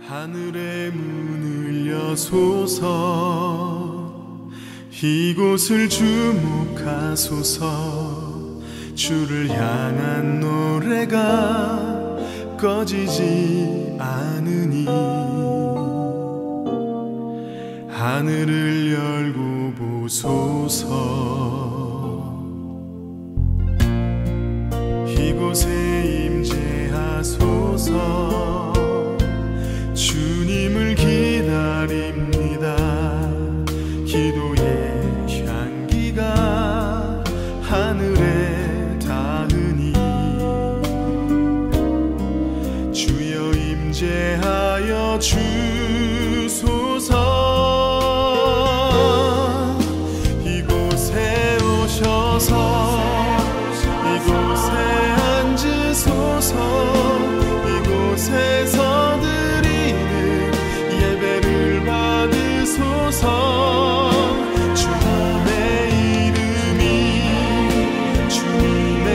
하늘의 문을 여소서, 이곳을 주목하소서. 주를 향한 노래가 꺼지지 않으니 하늘을 열고 보소서. 이곳에 임재하소서. 주님을 기다립니다. 기도의 향기가 하늘에 닿으니 주여 임재하여 주소서. 이곳에 오셔서 이곳에 앉으소서. 이곳에서 드리는 예배를 받으소서. 주님의 이름이 주님의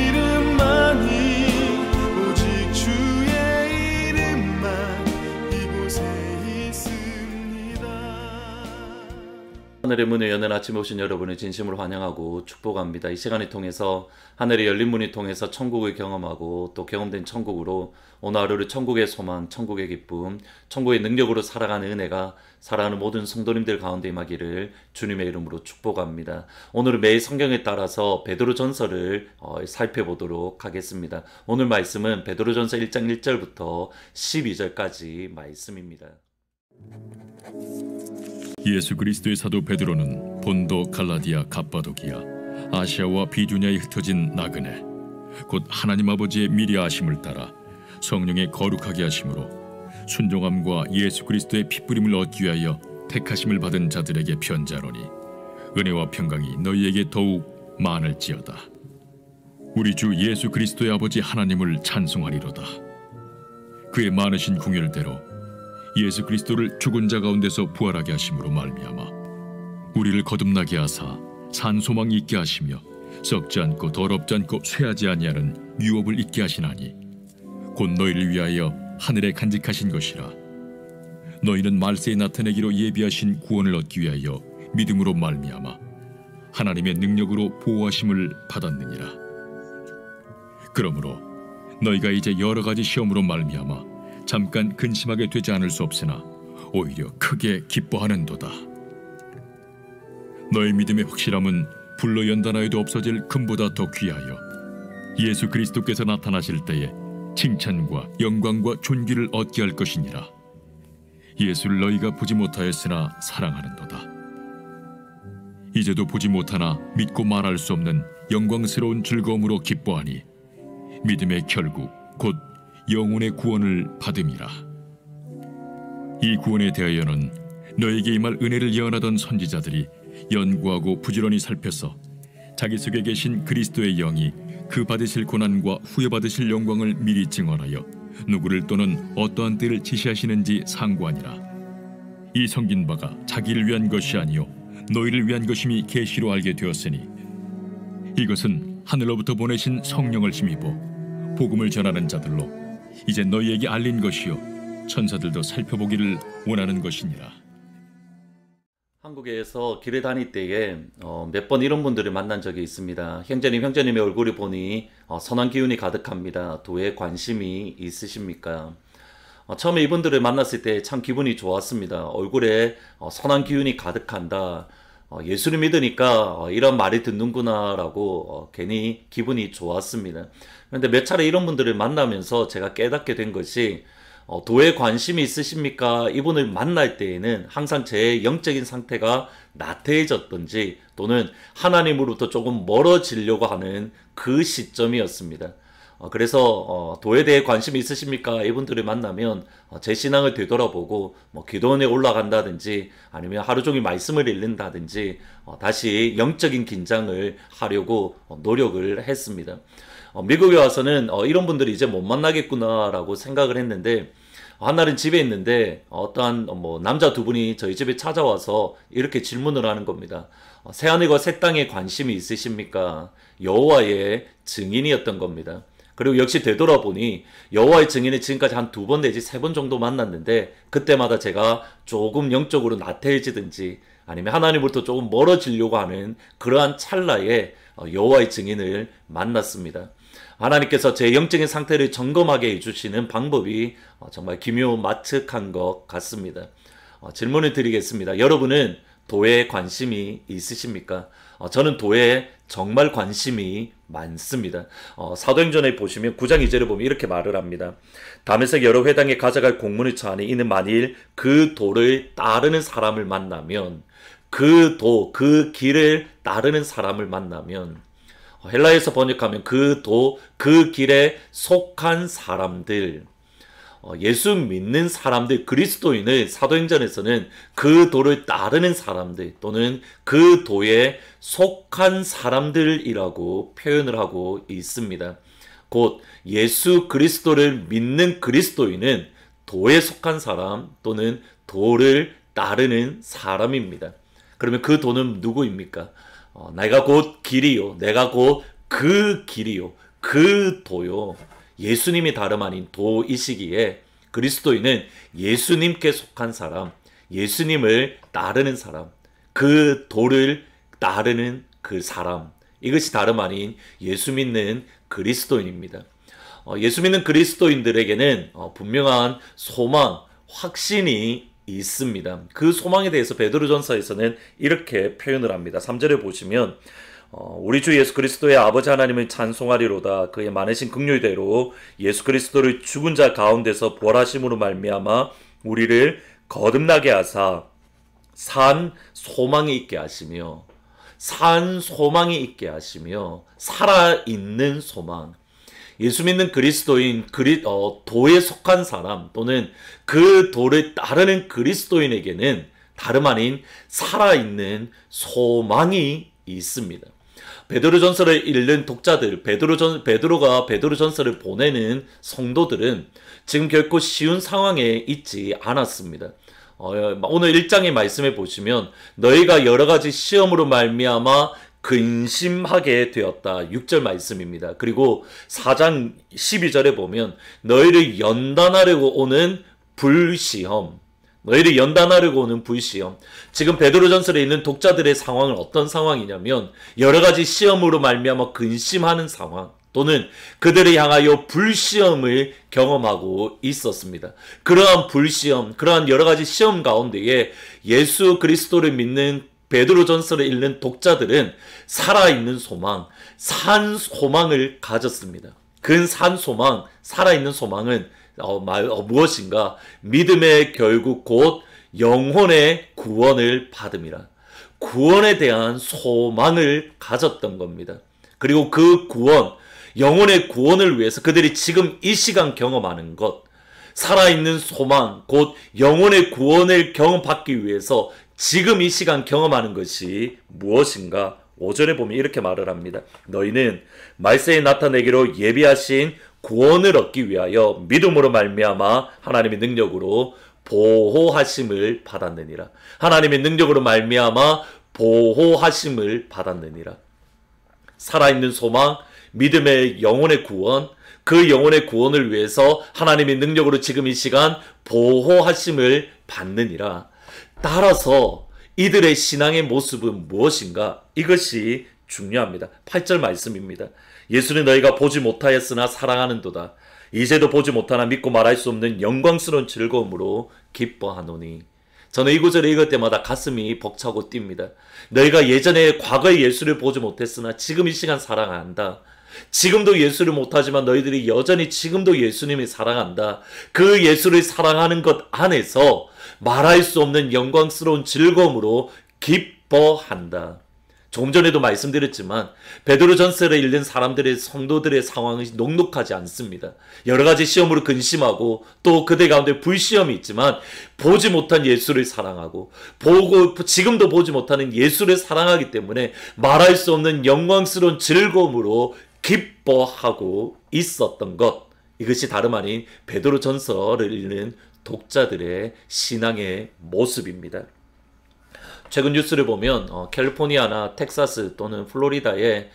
이름만이 오직 주의 이름만 이곳에 있습니다. 하늘의 문을 여는 아침에 오신 여러분을 진심으로 환영하고 축복합니다. 이 시간을 통해서 하늘의 열린 문을 통해서 천국을 경험하고 또 경험된 천국으로 오늘 하루를 천국의 소망, 천국의 기쁨, 천국의 능력으로 살아가는 은혜가 사랑하는 모든 성도님들 가운데 임하기를 주님의 이름으로 축복합니다. 오늘은 매일 성경에 따라서 베드로전서를 살펴보도록 하겠습니다. 오늘 말씀은 베드로전서 1장 1절부터 12절까지 말씀입니다. 예수 그리스도의 사도 베드로는 본도, 갈라디아, 갑바도기아, 아시아와 비두냐에 흩어진 나그네, 곧 하나님 아버지의 미리 아심을 따라 성령의 거룩하게 하심으로 순종함과 예수 그리스도의 핏부림을 얻기 위하여 택하심을 받은 자들에게 편지하노니 은혜와 평강이 너희에게 더욱 많을지어다. 우리 주 예수 그리스도의 아버지 하나님을 찬송하리로다. 그의 많으신 궁율대로 예수 그리스도를 죽은 자 가운데서 부활하게 하심으로 말미암아 우리를 거듭나게 하사 산 소망이 있게 하시며 썩지 않고 더럽지 않고 쇠하지 아니하는 유업을 있게 하시나니 곧 너희를 위하여 하늘에 간직하신 것이라. 너희는 말세에 나타내기로 예비하신 구원을 얻기 위하여 믿음으로 말미암아 하나님의 능력으로 보호하심을 받았느니라. 그러므로 너희가 이제 여러 가지 시험으로 말미암아 잠깐 근심하게 되지 않을 수 없으나 오히려 크게 기뻐하는도다. 너희 믿음의 확실함은 불로 연단하여도 없어질 금보다 더 귀하여 예수 그리스도께서 나타나실 때에 칭찬과 영광과 존귀를 얻게 할 것이니라. 예수를 너희가 보지 못하였으나 사랑하는도다. 이제도 보지 못하나 믿고 말할 수 없는 영광스러운 즐거움으로 기뻐하니 믿음의 결국 곧 영혼의 구원을 받음이라. 이 구원에 대하여는 너에게 임할 은혜를 예언하던 선지자들이 연구하고 부지런히 살펴서 자기 속에 계신 그리스도의 영이 그 받으실 고난과 후에 받으실 영광을 미리 증언하여 누구를 또는 어떠한 때를 지시하시는지 상고하니라. 이 성긴 바가 자기를 위한 것이 아니요 너희를 위한 것임이 계시로 알게 되었으니 이것은 하늘로부터 보내신 성령을 힘입어 복음을 전하는 자들로 이제 너희에게 알린 것이요 천사들도 살펴보기를 원하는 것이니라. 한국에서 길을 다닐 때에 몇 번 이런 분들을 만난 적이 있습니다. 형제님의 얼굴을 보니 선한 기운이 가득합니다. 도에 관심이 있으십니까? 처음에 이분들을 만났을 때 참 기분이 좋았습니다. 얼굴에 선한 기운이 가득한다. 예수를 믿으니까 이런 말이 듣는구나 라고 괜히 기분이 좋았습니다. 그런데 몇 차례 이런 분들을 만나면서 제가 깨닫게 된 것이 도에 관심이 있으십니까? 이분을 만날 때에는 항상 제 영적인 상태가 나태해졌던지 또는 하나님으로부터 조금 멀어지려고 하는 그 시점이었습니다. 그래서 도에 대해 관심이 있으십니까? 이분들을 만나면 제 신앙을 되돌아보고 기도원에 올라간다든지 아니면 하루 종일 말씀을 읽는다든지 다시 영적인 긴장을 하려고 노력을 했습니다. 미국에 와서는 이런 분들이 이제 못 만나겠구나 라고 생각을 했는데 한날은 집에 있는데 어떠한 남자 두 분이 저희 집에 찾아와서 이렇게 질문을 하는 겁니다. 새하늘과 새 땅에 관심이 있으십니까? 여호와의 증인이었던 겁니다. 그리고 역시 되돌아보니 여호와의 증인을 지금까지 한 2번 내지 3번 정도 만났는데 그때마다 제가 조금 영적으로 나태해지든지 아니면 하나님으로부터 조금 멀어지려고 하는 그러한 찰나에 여호와의 증인을 만났습니다. 하나님께서 제 영적인 상태를 점검하게 해주시는 방법이 정말 기묘마측한 것 같습니다. 질문을 드리겠습니다. 여러분은 도에 관심이 있으십니까? 저는 도에 정말 관심이 많습니다. 사도행전에 보시면 9장 2절에 보면 이렇게 말을 합니다. 다메섹 여러 회당에 가져갈 공문을 처하니 이는 만일 그 도를 따르는 사람을 만나면 그 도, 그 길을 따르는 사람을 만나면 헬라에서 번역하면 그 도, 그 길에 속한 사람들, 예수 믿는 사람들, 그리스도인을 사도행전에서는 그 도를 따르는 사람들 또는 그 도에 속한 사람들이라고 표현을 하고 있습니다. 곧 예수 그리스도를 믿는 그리스도인은 도에 속한 사람 또는 도를 따르는 사람입니다. 그러면 그 도는 누구입니까? 내가 곧 길이요, 내가 곧 그 길이요, 그 도요. 예수님이 다름 아닌 도이시기에 그리스도인은 예수님께 속한 사람, 예수님을 따르는 사람, 그 도를 따르는 그 사람, 이것이 다름 아닌 예수 믿는 그리스도인입니다. 예수 믿는 그리스도인들에게는 분명한 소망, 확신이 있습니다. 그 소망에 대해서 베드로전서에서는 이렇게 표현을 합니다. 3절에 보시면 우리 주 예수 그리스도의 아버지 하나님을 찬송하리로다. 그의 많으신 긍휼대로 예수 그리스도를 죽은 자 가운데서 부활하심으로 말미암아 우리를 거듭나게 하사 산 소망이 있게 하시며 살아있는 소망. 예수 믿는 그리스도인, 도에 속한 사람 또는 그 도를 따르는 그리스도인에게는 다름 아닌 살아있는 소망이 있습니다. 베드로전서를 읽는 독자들, 베드로가 베드로전서를 보내는 성도들은 지금 결코 쉬운 상황에 있지 않았습니다. 오늘 1장의 말씀에 보시면 너희가 여러 가지 시험으로 말미암아 근심하게 되었다. 6절 말씀입니다. 그리고 4장 12절에 보면 너희를 연단하려고 오는 불시험. 지금 베드로전서에 있는 독자들의 상황은 어떤 상황이냐면 여러 가지 시험으로 말미암아 근심하는 상황 또는 그들을 향하여 불시험을 경험하고 있었습니다. 그러한 불시험, 그러한 여러 가지 시험 가운데에 예수 그리스도를 믿는 베드로전서를 읽는 독자들은 살아있는 소망, 산 소망을 가졌습니다. 그 산 소망, 살아있는 소망은 무엇인가? 믿음의 결국 곧 영혼의 구원을 받음이라. 구원에 대한 소망을 가졌던 겁니다. 그리고 그 구원, 영혼의 구원을 위해서 그들이 지금 이 시간 경험하는 것, 살아있는 소망, 곧 영혼의 구원을 경험받기 위해서 지금 이 시간 경험하는 것이 무엇인가? 5절에 보면 이렇게 말을 합니다. 너희는 말세에 나타내기로 예비하신 구원을 얻기 위하여 믿음으로 말미암아 하나님의 능력으로 보호하심을 받았느니라. 하나님의 능력으로 말미암아 보호하심을 받았느니라. 살아있는 소망, 믿음의 영혼의 구원, 그 영혼의 구원을 위해서 하나님의 능력으로 지금 이 시간 보호하심을 받느니라. 따라서 이들의 신앙의 모습은 무엇인가? 이것이 중요합니다. 8절 말씀입니다. 예수는 너희가 보지 못하였으나 사랑하는도다. 이제도 보지 못하나 믿고 말할 수 없는 영광스러운 즐거움으로 기뻐하노니. 저는 이 구절을 읽을 때마다 가슴이 벅차고 뜁니다. 너희가 예전에 과거에 예수를 보지 못했으나 지금 이 시간 사랑한다. 지금도 예수를 못하지만 너희들이 여전히 지금도 예수님을 사랑한다. 그 예수를 사랑하는 것 안에서 말할 수 없는 영광스러운 즐거움으로 기뻐한다. 조금 전에도 말씀드렸지만 베드로전서를 읽는 사람들의 성도들의 상황이 녹록하지 않습니다. 여러 가지 시험으로 근심하고 또 그들 가운데 불시험이 있지만 보지 못한 예수를 사랑하고 지금도 보지 못하는 예수를 사랑하기 때문에 말할 수 없는 영광스러운 즐거움으로 기뻐하고 있었던 것. 이것이 다름 아닌 베드로전서를 읽는 독자들의 신앙의 모습입니다. 최근 뉴스를 보면 캘리포니아나 텍사스 또는 플로리다에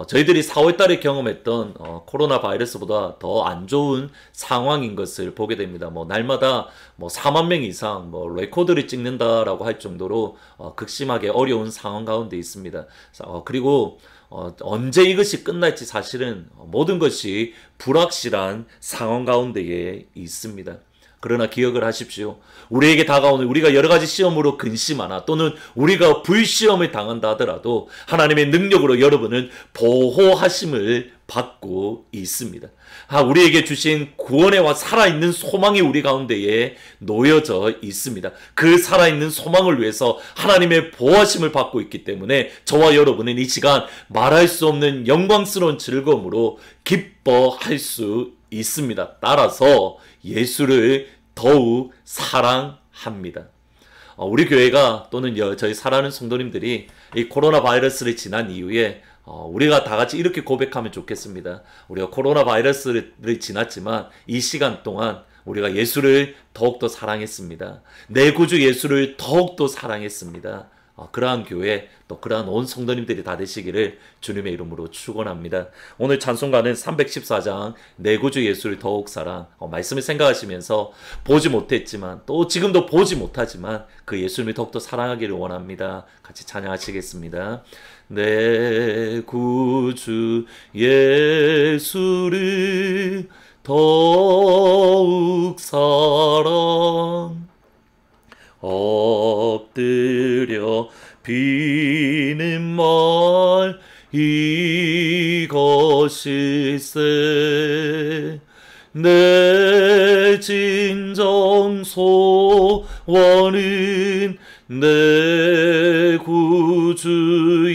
저희들이 4월 달에 경험했던 코로나 바이러스보다 더 안 좋은 상황인 것을 보게 됩니다. 날마다 4만 명 이상 레코드를 찍는다라고 할 정도로 극심하게 어려운 상황 가운데 있습니다. 그리고 언제 이것이 끝날지 사실은 모든 것이 불확실한 상황 가운데에 있습니다. 그러나 기억을 하십시오. 우리에게 다가오는 우리가 여러 가지 시험으로 근심하나 또는 우리가 불시험을 당한다 하더라도 하나님의 능력으로 여러분은 보호하심을 받고 있습니다. 우리에게 주신 구원의 살아있는 소망이 우리 가운데에 놓여져 있습니다. 그 살아있는 소망을 위해서 하나님의 보호하심을 받고 있기 때문에 저와 여러분은 이 시간 말할 수 없는 영광스러운 즐거움으로 기뻐할 수 있습니다. 따라서 예수를 더욱 사랑합니다. 우리 교회가 또는 저희 사랑하는 성도님들이 이 코로나 바이러스를 지난 이후에 우리가 다 같이 이렇게 고백하면 좋겠습니다. 우리가 코로나 바이러스를 지났지만 이 시간 동안 우리가 예수를 더욱더 사랑했습니다. 내 구주 예수를 더욱더 사랑했습니다. 그러한 교회 또 그러한 온 성도님들이 다 되시기를 주님의 이름으로 축원합니다. 오늘 찬송가는 314장 내 구주 예수를 더욱 사랑 말씀을 생각하시면서 보지 못했지만 또 지금도 보지 못하지만 그 예수님을 더욱더 사랑하기를 원합니다. 같이 찬양하시겠습니다. 내 구주 예수를 더욱 사랑 엎드려 비는 말 이것일세 내 진정 소원은 내 구주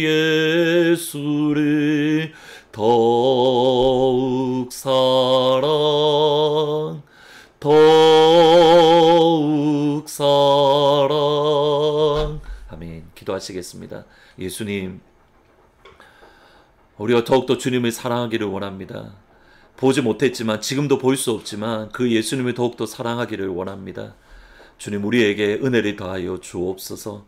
예수를 더욱 사랑 더욱 사랑. 아멘. 기도하시겠습니다. 예수님, 우리가 더욱더 주님을 사랑하기를 원합니다. 보지 못했지만 지금도 볼 수 없지만 그 예수님을 더욱더 사랑하기를 원합니다. 주님, 우리에게 은혜를 더하여 주옵소서.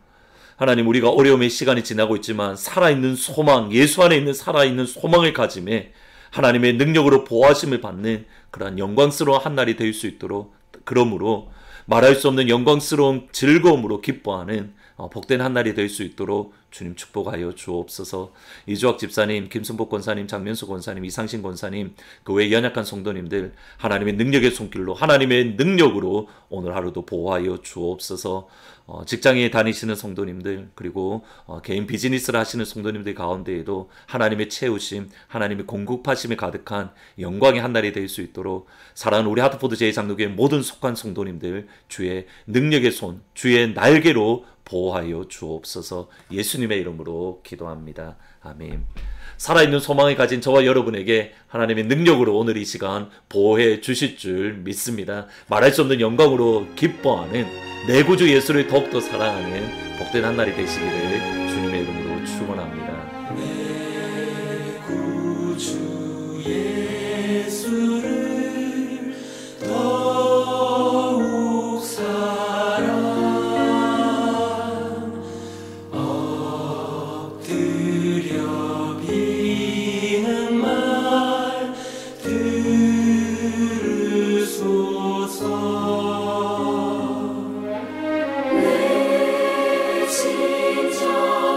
하나님, 우리가 어려움의 시간이 지나고 있지만 살아있는 소망, 예수 안에 있는 살아있는 소망을 가짐에 하나님의 능력으로 보호하심을 받는 그러한 영광스러운 한날이 될 수 있도록, 그러므로 말할 수 없는 영광스러운 즐거움으로 기뻐하는 복된 한날이 될 수 있도록 주님 축복하여 주옵소서. 이주학 집사님, 김순복 권사님, 장면수 권사님, 이상신 권사님, 그 외 연약한 성도님들 하나님의 능력의 손길로 하나님의 능력으로 오늘 하루도 보호하여 주옵소서. 직장에 다니시는 성도님들 그리고 개인 비즈니스를 하시는 성도님들 가운데에도 하나님의 채우심, 하나님의 공급하심이 가득한 영광의 한날이 될 수 있도록 사랑하는 우리 하트포드 제2장로교회 모든 속한 성도님들 주의 능력의 손, 주의 날개로 보호하여 주옵소서. 예수님의 이름으로 기도합니다. 아멘. 살아있는 소망을 가진 저와 여러분에게 하나님의 능력으로 오늘 이 시간 보호해 주실 줄 믿습니다. 말할 수 없는 영광으로 기뻐하는 내 구주 예수를 더욱더 사랑하는 복된 한날이 되시기를 주님의 이름으로 축원합니다. 내 구주 예수를 더욱 사랑 엎드려 비는 말 들으소서. 내 진정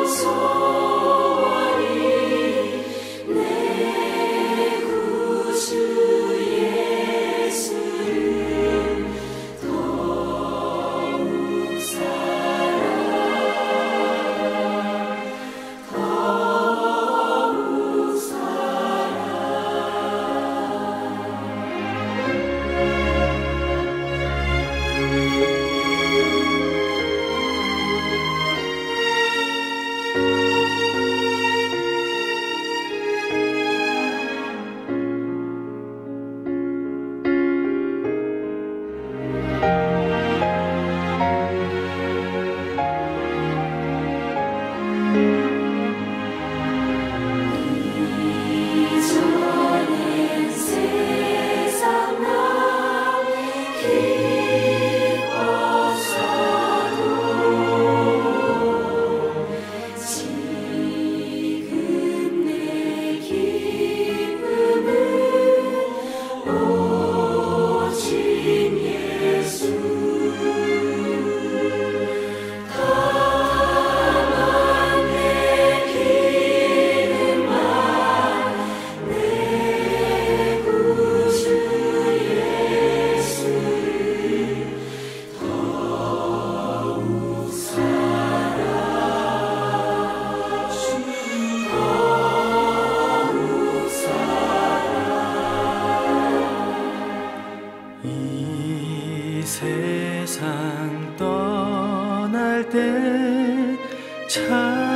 세상 떠날 때 참